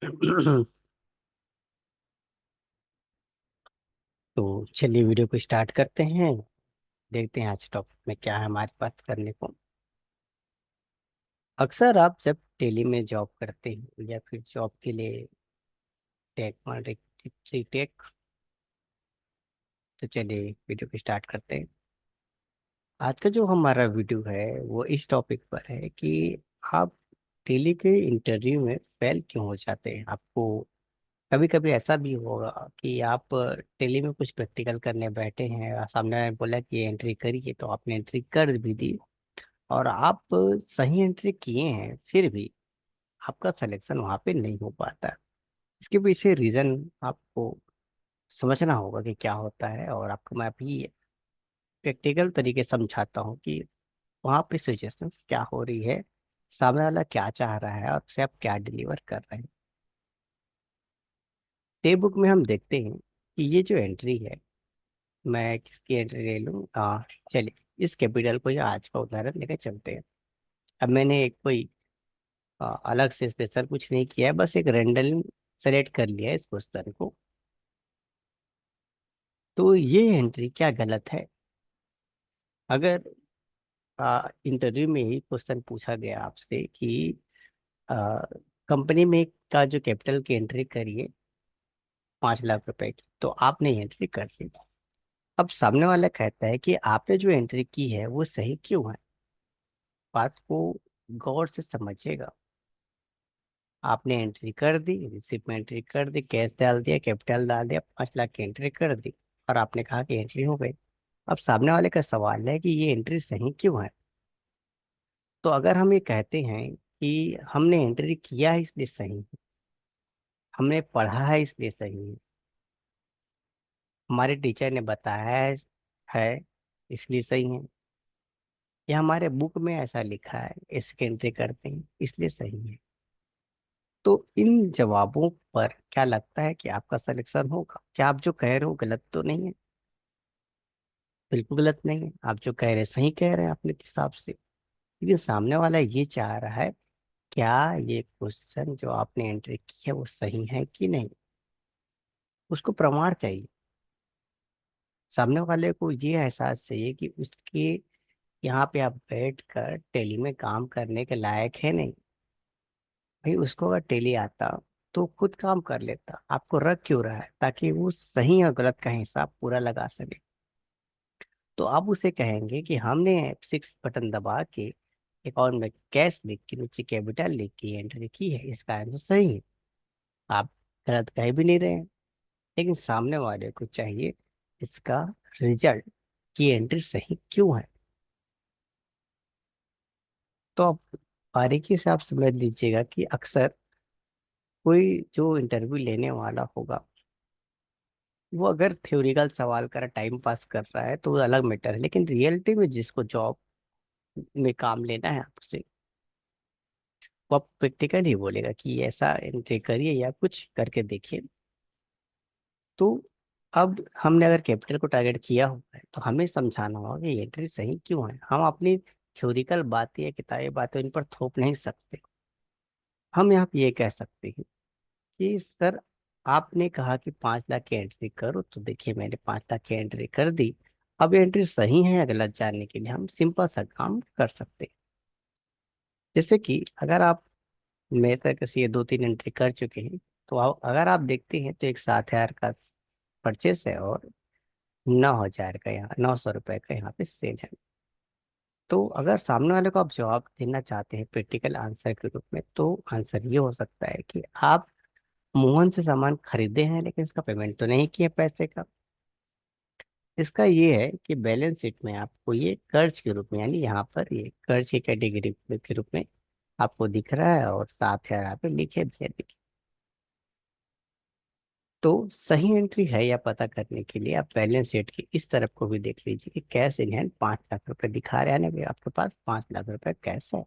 तो चलिए वीडियो को स्टार्ट करते हैं। देखते हैं आज टॉपिक में क्या है हमारे पास करने को। अक्सर आप जब टेली में जॉब करते हैं या फिर जॉब के लिए टेक टेक, तो चलिए वीडियो को स्टार्ट करते हैं। आज का जो हमारा वीडियो है वो इस टॉपिक पर है कि आप टेली के इंटरव्यू में फेल क्यों हो जाते हैं। आपको कभी कभी ऐसा भी होगा कि आप टेली में कुछ प्रैक्टिकल करने बैठे हैं और सामने वाले ने बोला कि एंट्री करिए, तो आपने एंट्री कर भी दी और आप सही एंट्री किए हैं, फिर भी आपका सिलेक्शन वहां पे नहीं हो पाता। इसके पीछे रीजन आपको समझना होगा कि क्या होता है, और आपको मैं अभी प्रैक्टिकल तरीके से समझाता हूँ कि वहां पे सिचुएशन क्या हो रही है, सामने वाला क्या चाह रहा है और उसे आप क्या डिलीवर कर रहे हैं। डे बुक में हम देखते हैं कि ये जो एंट्री है, मैं किसकी एंट्री ले लूँ। चलिए इस कैपिटल को या आज का उदाहरण लेकर चलते हैं। अब मैंने एक कोई अलग से स्पेशल कुछ नहीं किया है, बस एक रैंडम सेलेक्ट कर लिया है इस क्वेश्चन को। तो ये एंट्री क्या गलत है? अगर इंटरव्यू में ही क्वेश्चन पूछा गया आपसे कि कंपनी में का जो कैपिटल की एंट्री करिए 5 लाख रुपए की, तो आपने एंट्री कर दी। अब सामने वाला कहता है कि आपने जो एंट्री की है वो सही क्यों है। बात को गौर से समझिएगा। आपने एंट्री कर दी, रिसिप्ट में एंट्री कर दी, कैश डाल दिया, कैपिटल डाल दिया, 5 लाख की एंट्री कर दी और आपने कहा कि एंट्री हो गई। अब सामने वाले का सवाल है कि ये एंट्री सही क्यों है। तो अगर हम ये कहते हैं कि हमने एंट्री किया है इसलिए सही है, हमने पढ़ा है इसलिए सही है, हमारे टीचर ने बताया है इसलिए सही है, या हमारे बुक में ऐसा लिखा है इसकी एंट्री करते हैं इसलिए सही है, तो इन जवाबों पर क्या लगता है कि आपका सिलेक्शन होगा? क्या आप जो कह रहे हो गलत तो नहीं है? बिल्कुल गलत नहीं है, आप जो कह रहे हैं सही कह रहे हैं अपने हिसाब से। लेकिन सामने वाला ये चाह रहा है, क्या ये क्वेश्चन जो आपने एंट्री की है वो सही है कि नहीं। उसको प्रमाण चाहिए। सामने वाले को ये एहसास चाहिए कि उसके यहाँ पे आप बैठ कर टेली में काम करने के लायक है नहीं। भाई उसको अगर टेली आता तो खुद काम कर लेता, आपको रख क्यों रहा है? ताकि वो सही और गलत का हिसाब पूरा लगा सके। तो आप उसे कहेंगे कि हमने F6 बटन दबा के अकाउंट में कैश लिख के नीचे कैपिटल लिख के एंट्री की है, इसका आंसर सही है। आप गलत कह भी नहीं रहे हैं। लेकिन सामने वाले को चाहिए इसका रिजल्ट, की एंट्री सही क्यों है। तो आप बारीकी से आप समझ लीजिएगा कि अक्सर कोई जो इंटरव्यू लेने वाला होगा, वो अगर थ्योरिकल सवाल कर टाइम पास कर रहा है तो वो अलग मैटर है, लेकिन रियलिटी में जिसको जॉब में काम लेना है आपसे, वो आप प्रैक्टिकल ही बोलेगा कि ऐसा एंट्री करिए या कुछ करके देखिए। तो अब हमने अगर कैपिटल को टारगेट किया हुआ है तो हमें समझाना होगा कि एंट्री सही क्यों है। हम अपनी थ्योरिकल बातें या किताबी बातें इन पर थोप नहीं सकते। हम यहाँ पे ये कह सकते हैं कि सर, आपने कहा कि 5 लाख की एंट्री करो, तो देखिए मैंने 5 लाख की एंट्री कर दी। अब एंट्री सही है या गलत जानने के लिए हम सिंपल सा काम कर सकते हैं। जैसे कि अगर आप मेरे तरह से ये 2-3 एंट्री कर चुके हैं, तो अगर आप देखते हैं तो एक 7 हजार का परचेस है और 9 हजार का, यहाँ 900 रुपये का यहाँ पे सेल है। तो अगर सामने वाले को आप जवाब देना चाहते हैं प्रैक्टिकल आंसर के रूप में, तो आंसर ये हो सकता है कि आप मोहन से सामान खरीदे हैं लेकिन उसका पेमेंट तो नहीं किया पैसे का। इसका ये है कि बैलेंस शीट में आपको ये कर्ज के रूप में, यानी यहाँ पर ये कर्ज की कैटेगरी के रूप में आपको दिख रहा है, और 7 हजार यहाँ पे लिखे भी है, देखिए। तो सही एंट्री है या पता करने के लिए आप बैलेंस शीट की इस तरफ को भी देख लीजिए कि कैश इन हैंड 5 लाख रुपए दिखा रहा है ना, कि आपके पास 5 लाख रुपए कैश है।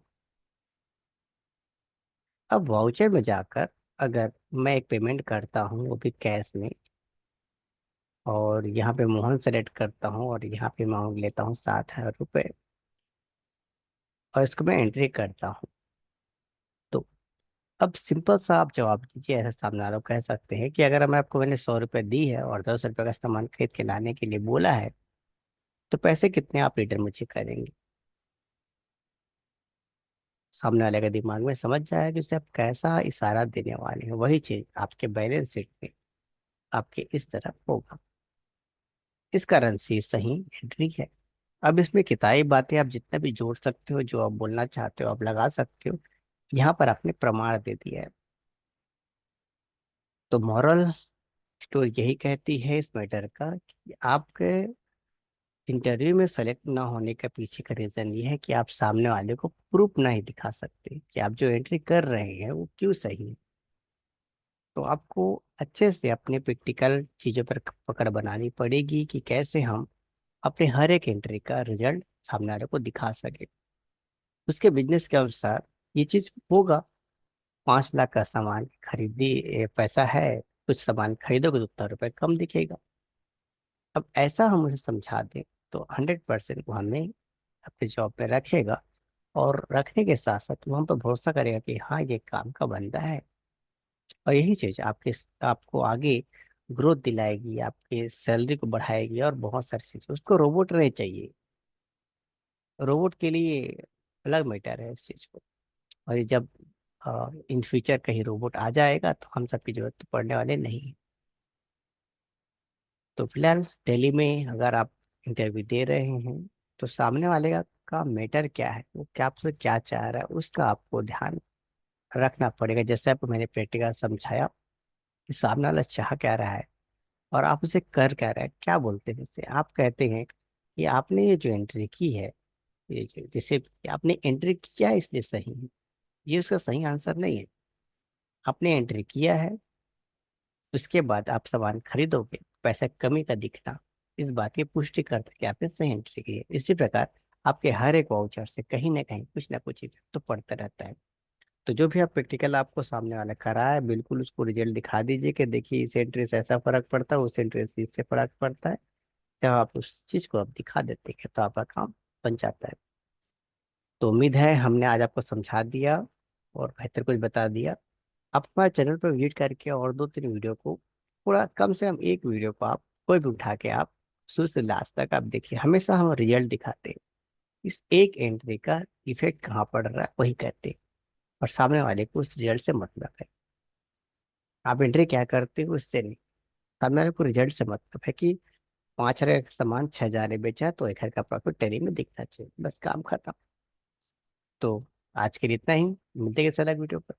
अब वाउचर में जाकर अगर मैं एक पेमेंट करता हूँ वो भी कैश में, और यहाँ पे मोहन सेलेक्ट करता हूँ और यहाँ पे अमाउंट लेता हूँ 60 हजार रुपये, और इसको मैं एंट्री करता हूँ, तो अब सिंपल सा आप जवाब दीजिए, ऐसा सामने वालों को कह सकते हैं कि अगर मैं आपको मैंने 100 रुपये दी है और 10 रुपये का सामान खरीद के लाने के लिए बोला है, तो पैसे कितने आप रिटर्न मुझे करेंगे। सामने वाले के दिमाग में समझ जाएगा कि उसे आप कैसा इशारा देने वाले हैं, वही चीज आपके बैलेंस शीट में आपके इस तरफ होगा। इस कारण से ये सही एंट्री है। अब इसमें किताबी बातें आप जितना भी जोड़ सकते हो, जो आप बोलना चाहते हो आप लगा सकते हो। यहाँ पर आपने प्रमाण दे दिया है। तो मॉरल स्टोरी यही कहती है इस मैटर का कि आपके इंटरव्यू में सेलेक्ट ना होने का पीछे का रीजन ये है कि आप सामने वाले को प्रूफ नहीं दिखा सकते कि आप जो एंट्री कर रहे हैं वो क्यों सही है। तो आपको अच्छे से अपने प्रैक्टिकल चीज़ों पर पकड़ बनानी पड़ेगी कि कैसे हम अपने हर एक एंट्री का रिजल्ट सामने वाले को दिखा सके। उसके बिजनेस के अनुसार ये चीज़ होगा। 5 लाख का सामान खरीदी पैसा है, कुछ सामान खरीदोगे तो उतना रुपये कम दिखेगा। अब ऐसा हम उसे समझा दें तो 100% वो हमें अपने जॉब पे रखेगा। और रखने के साथ साथ वो हम पर भरोसा करेगा कि हाँ ये काम का बंदा है। और यही चीज आपको आगे ग्रोथ दिलाएगी, आपके सैलरी को बढ़ाएगी और बहुत सारी चीजें। उसको रोबोट नहीं चाहिए। रोबोट के लिए अलग मैटर है इस चीज को। और ये जब इन फ्यूचर कहीं रोबोट आ जाएगा तो हम सबकी जरूरत तो पड़ने वाले नहीं है। तो फिलहाल दिल्ली में अगर आप इंटरव्यू दे रहे हैं तो सामने वाले का मैटर क्या है, वो क्या आपसे क्या चाह रहा है, उसका आपको ध्यान रखना पड़ेगा। जैसे आपको मैंने प्रैक्टिकल समझाया कि सामने वाला चाह क्या रहा है और आप उसे कर क्या रहे हैं। क्या बोलते हैं उसे, आप कहते हैं कि आपने ये जो एंट्री की है, ये जो जैसे कि आपने एंट्री किया है इसलिए सही है, ये उसका सही आंसर नहीं है। आपने एंट्री किया है, उसके बाद आप सामान खरीदोगे, पैसा कमी का दिखना इस बात की पुष्टि करता है कि आपने सही एंट्री की है। इसी प्रकार आपके हर एक वाउचर से कहीं ना कुछ इफेक्ट तो पड़ता रहता है। तो जो भी आप प्रैक्टिकल आपको सामने वाला करा है, बिल्कुल उसको रिजल्ट दिखा दीजिए कि देखिए इस एंट्री से ऐसा फर्क पड़ता है, उस एंट्री से इससे फर्क पड़ता है। जब आप उस चीज को आप दिखा देते हैं तो आपका काम बन जाता है। तो उम्मीद है हमने आज आपको समझा दिया और बेहतर कुछ बता दिया। आप हमारे चैनल पर विजिट करके और 2-3 वीडियो को, पूरा कम से कम एक वीडियो को आप कोई भी उठा के आप शुरू से लास्ट तक आप देखिए। हमेशा हम रिजल्ट दिखाते हैं, इस एक एंट्री का इफेक्ट कहाँ पड़ रहा है वही कहते हैं। और सामने वाले को उस रिजल्ट से मतलब है। आप एंट्री क्या करते हो उससे नहीं, सामने वाले को रिजल्ट से मतलब है कि 5,000 का सामान 6,000 ने बेचा है तो 1,000 का प्रॉफिट टेली में दिखना चाहिए, बस काम खत्म। तो आज के लिए इतना ही, मिलते हैं किसी अलग वीडियो पर।